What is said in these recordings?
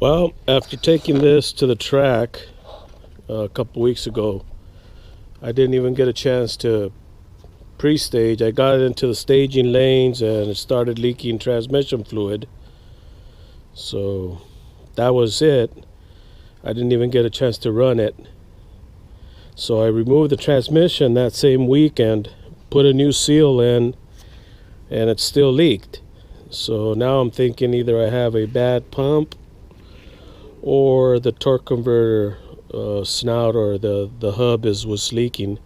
Well, after taking this to the track a couple weeks ago, I didn't even get a chance to pre-stage. I got into the staging lanes and it started leaking transmission fluid. So that was it. I didn't even get a chance to run it. So I removed the transmission that same weekend, put a new seal in, and it still leaked. So now I'm thinking either I have a bad pump or the torque converter snout or the hub was leaking.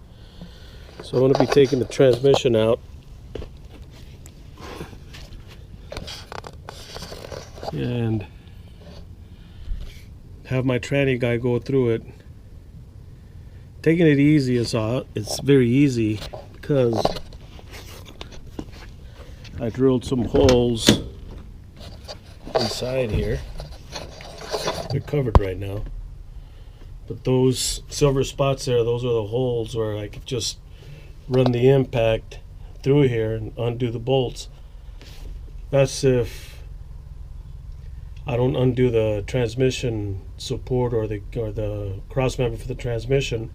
So I'm going to be taking the transmission out and have my tranny guy go through it. Taking it easy is it's very easy because I drilled some holes inside here. They're covered right now, but those silver spots there, those are the holes where I could just run the impact through here and undo the bolts. That's if I don't undo the transmission support or the cross member for the transmission.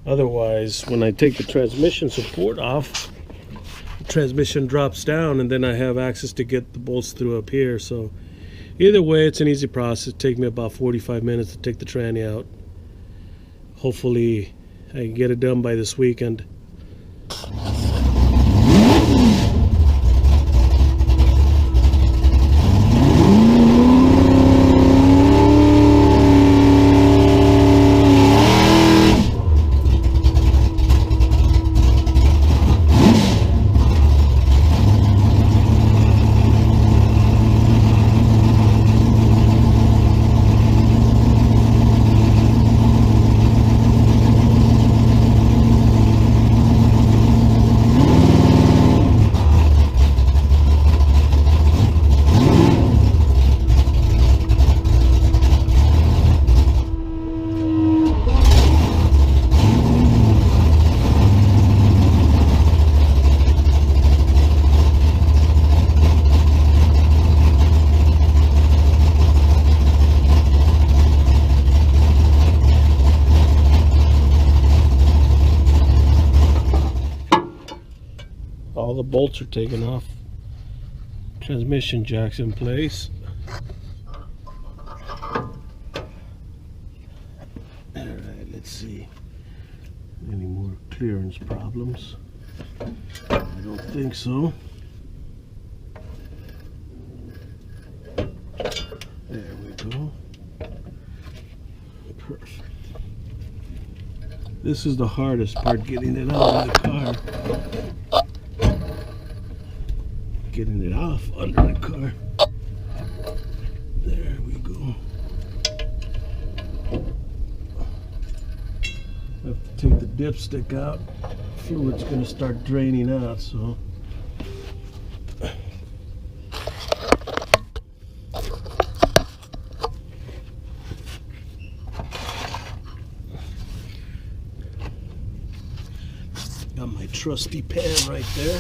Otherwise, when I take the transmission support off, the transmission drops down and then I have access to get the bolts through up here. So either way, it's an easy process. It takes me about 45 minutes to take the tranny out. Hopefully I can get it done by this weekend. All the bolts are taken off. Transmission jack's in place. Alright, let's see. Any more clearance problems? I don't think so. There we go. Perfect. This is the hardest part, getting it out of the car. Getting it off under the car. There we go. I have to take the dipstick out. Fluid's going to start draining out, so. Got my trusty pan right there.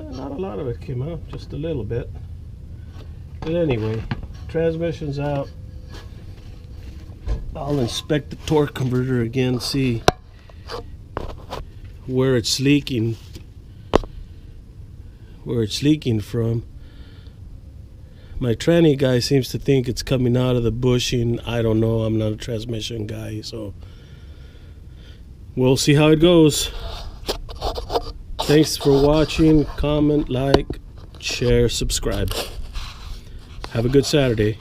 Not a lot of it came out, just a little bit. But anyway, transmission's out. I'll inspect the torque converter again, see where it's leaking from. My tranny guy seems to think it's coming out of the bushing. I don't know, I'm not a transmission guy, so we'll see how it goes. Thanks for watching. Comment, like, share, subscribe. Have a good Saturday.